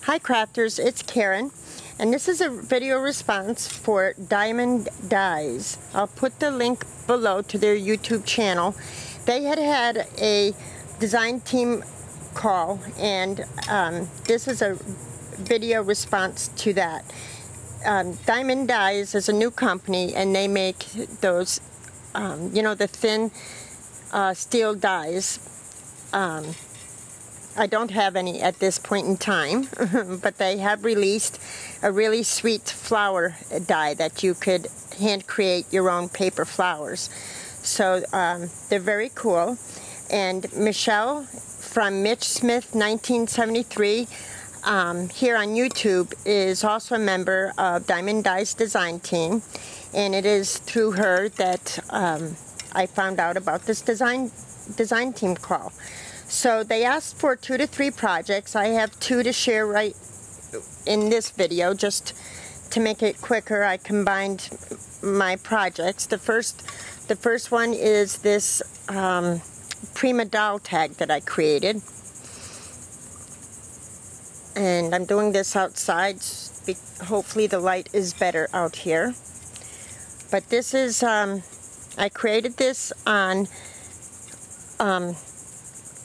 Hi crafters, it's Karen, and this is a video response for Diemond Dies. I'll put the link below to their YouTube channel. They had a design team call, and this is a video response to that. Diemond Dies is a new company, and they make those, the thin steel dies. I don't have any at this point in time, but they have released a really sweet flower die that you could hand create your own paper flowers. So they're very cool. And Michelle from Mitch Smith 1973 here on YouTube is also a member of Diemond Dies design team, and it is through her that I found out about this design team call. So they asked for 2 to 3 projects. I have 2 to share right in this video. Just to make it quicker, I combined my projects. The first one is this Prima Doll Tag that I created. And I'm doing this outside. Hopefully the light is better out here. But this is, I created this on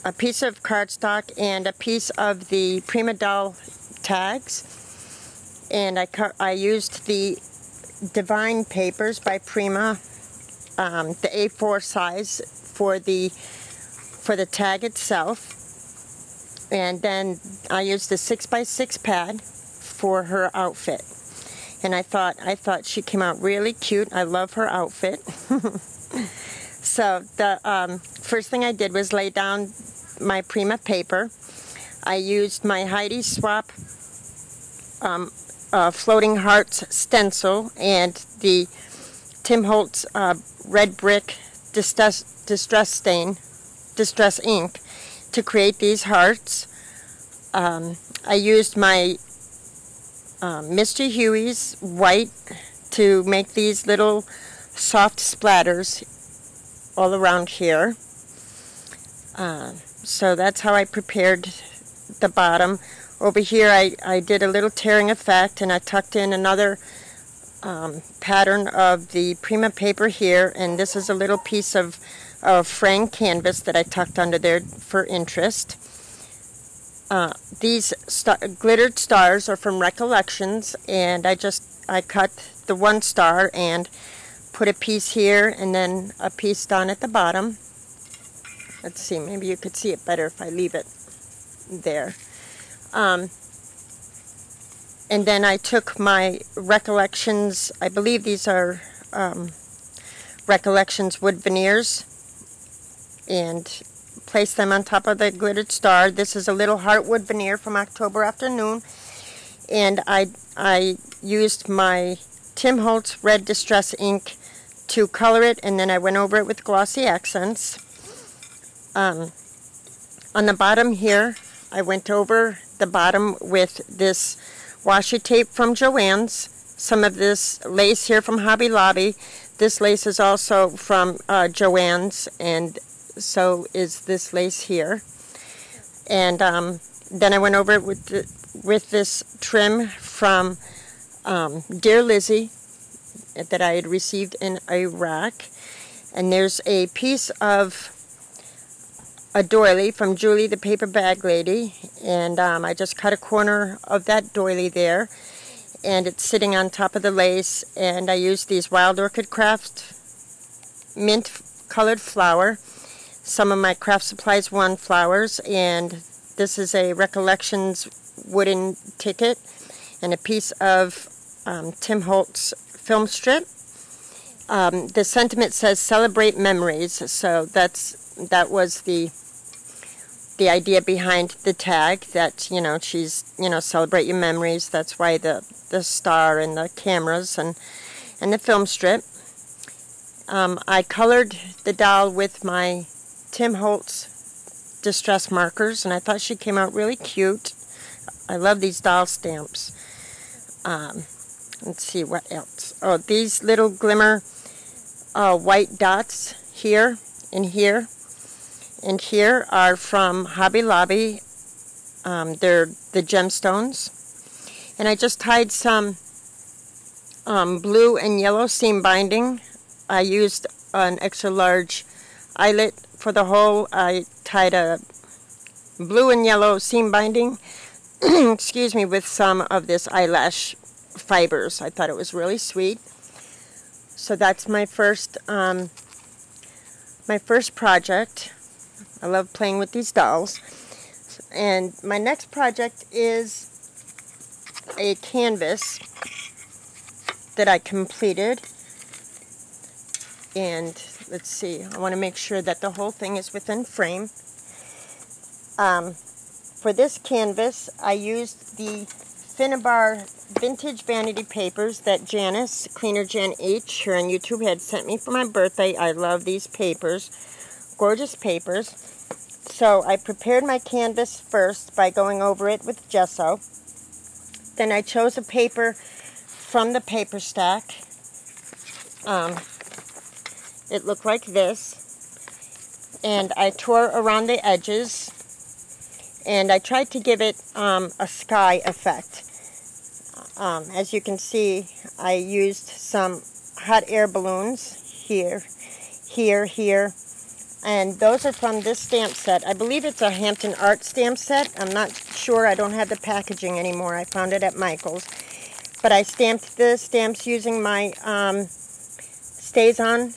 a piece of cardstock and a piece of the Prima Doll tags, and I used the Divine papers by Prima, the A4 size for the tag itself, and then I used the 6x6 pad for her outfit. And I thought she came out really cute. I love her outfit. So the first thing I did was lay down my Prima paper. I used my Heidi Swap Floating Hearts stencil and the Tim Holtz Red Brick Distress ink to create these hearts. I used my Mr. Huey's white to make these little soft splatters all around here. So that's how I prepared the bottom. Over here I did a little tearing effect, and I tucked in another pattern of the Prima paper here, and this is a little piece of fraying canvas that I tucked under there for interest. These glittered stars are from Recollections, and I cut the one star and put a piece here and then a piece down at the bottom. Let's see, maybe you could see it better if I leave it there. And then I took my Recollections, I believe these are Recollections wood veneers, and placed them on top of the glittered star. This is a little heartwood veneer from October Afternoon, and I used my Tim Holtz Red Distress ink to color it, and then I went over it with glossy accents. On the bottom here, I went over the bottom with this washi tape from Joann's, some of this lace here from Hobby Lobby. This lace is also from Joann's, and so is this lace here. And then I went over it with this trim from Dear Lizzie that I had received in Iraq. And there's a piece of a doily from Julie the Paper Bag Lady, and I just cut a corner of that doily there, and it's sitting on top of the lace, and I used these Wild Orchid Craft mint colored flower, some of my Craft Supplies 1 flowers, and this is a Recollections wooden ticket, and a piece of Tim Holtz film strip. The sentiment says celebrate memories, so that was the idea behind the tag, that she's celebrate your memories. That's why the star and the cameras and the film strip. I colored the doll with my Tim Holtz distress markers, and I thought she came out really cute. I love these doll stamps. Let's see what else. Oh, these little glimmer white dots here and here and here are from Hobby Lobby They're the gemstones. And I just tied some blue and yellow seam binding. I used an extra large eyelet for the hole. I tied a blue and yellow seam binding excuse me, with some of this eyelash fibers. I thought it was really sweet. So that's my first project. I love playing with these dolls. And my next project is a canvas that I completed. And let's see, I want to make sure that the whole thing is within frame. For this canvas, I used the Finnabar vintage vanity papers that Janice, Cleaner Jan H, here on YouTube, had sent me for my birthday. I love these papers. Gorgeous papers. So I prepared my canvas first by going over it with gesso. Then I chose a paper from the paper stack. It looked like this. And I tore around the edges. And I tried to give it a sky effect. As you can see, I used some hot air balloons here, here. And those are from this stamp set. I believe it's a Hampton Art stamp set. I'm not sure. I don't have the packaging anymore. I found it at Michael's. But I stamped the stamps using my Stays-On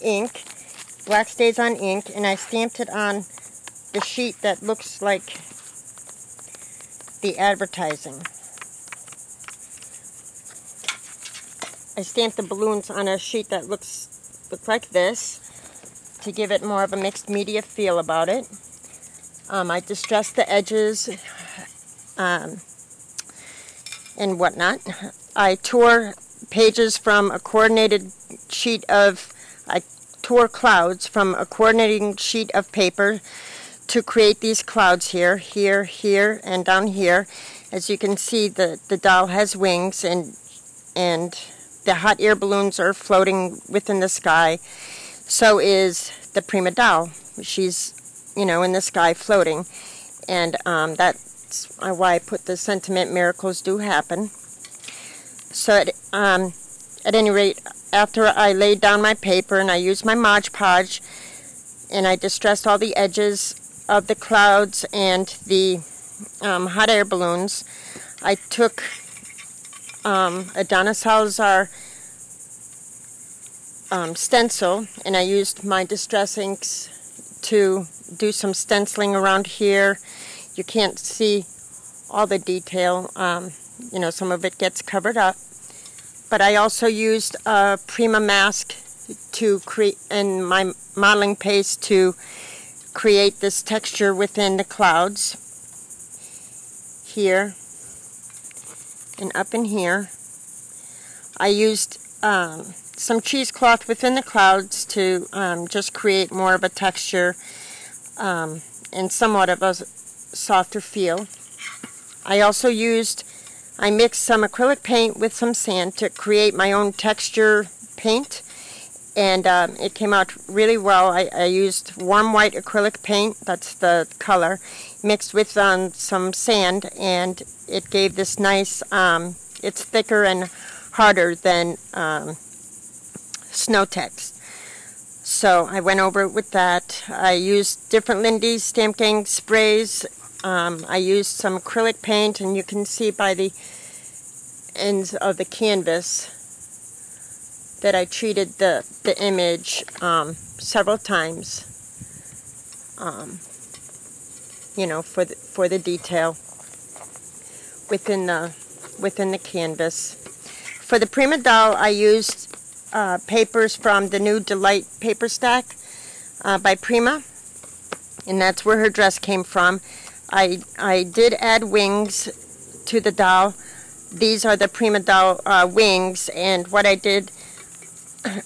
ink, black Stays-On ink, and I stamped it on the sheet that looks like the advertising. I stamped the balloons on a sheet that looks like this to give it more of a mixed media feel about it. I distressed the edges and whatnot. I tore pages from a coordinated sheet of, I tore clouds from a coordinating sheet of paper to create these clouds here, here, and down here. As you can see, the doll has wings, and the hot air balloons are floating within the sky. So is the Prima Doll. She's, in the sky floating. And that's why I put the sentiment, miracles do happen. So at any rate, after I laid down my paper and I used my Mod Podge and I distressed all the edges of the clouds and the hot air balloons, I took a Donna Salazar stencil, and I used my distress inks to do some stenciling around here. You can't see all the detail. Some of it gets covered up. But I also used a Prima mask to create, and my modeling paste to create this texture within the clouds here and up in here. I used some cheesecloth within the clouds to just create more of a texture and somewhat of a softer feel. I also I mixed some acrylic paint with some sand to create my own texture paint, and it came out really well. I used warm white acrylic paint, that's the color, mixed with some sand, and it gave this nice, it's thicker and harder than snow text. So I went over it with that. I used different Lindy's Stamp Gang sprays. I used some acrylic paint, and you can see by the ends of the canvas that I treated the image several times, for the detail within the canvas. For the Prima Doll, I used papers from the new Delight paper stack by Prima, and that's where her dress came from. I did add wings to the doll. These are the Prima Doll wings, and what I did,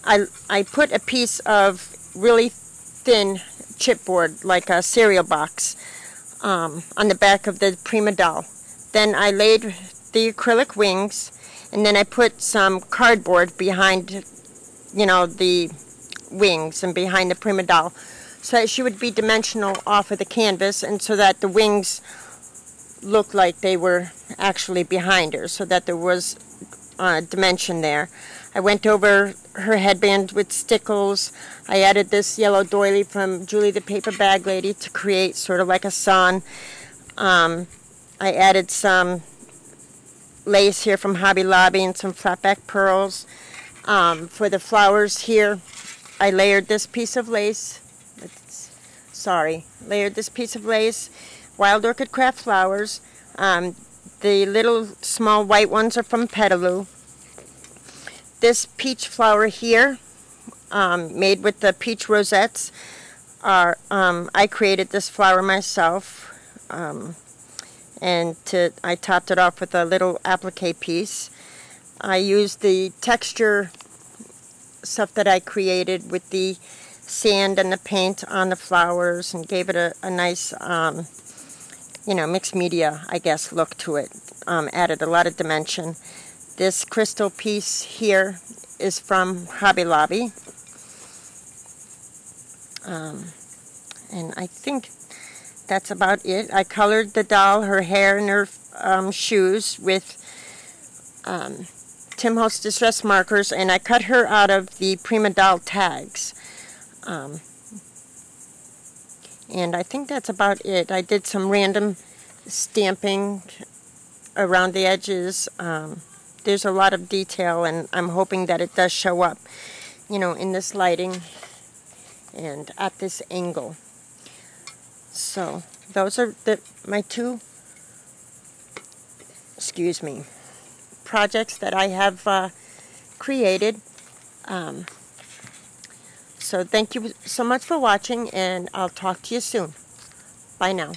I put a piece of really thin chipboard, like a cereal box, on the back of the Prima Doll. Then I laid the acrylic wings, and then I put some cardboard behind, the wings and behind the Prima Doll, so that she would be dimensional off of the canvas, and so that the wings look like they were actually behind her, so that there was dimension there. I went over her headband with stickles. I added this yellow doily from Julie the Paper Bag Lady to create sort of like a sun. I added some lace here from Hobby Lobby and some flatback pearls. For the flowers here, I layered this piece of lace. Layered this piece of lace, Wild Orchid Craft flowers. The little small white ones are from Petaloo. This peach flower here, made with the peach rosettes, I created this flower myself, and I topped it off with a little applique piece. I used the texture stuff that I created with the sand and the paint on the flowers and gave it a nice, mixed media, I guess, look to it. Added a lot of dimension. This crystal piece here is from Hobby Lobby. And I think that's about it. I colored the doll, her hair and her shoes with Tim Holtz Distress markers, and I cut her out of the Prima Doll tags. And I think that's about it. I did some random stamping around the edges. There's a lot of detail, and I'm hoping that it does show up, in this lighting and at this angle. So those are my two, projects that I have created. So thank you so much for watching, and I'll talk to you soon. Bye now.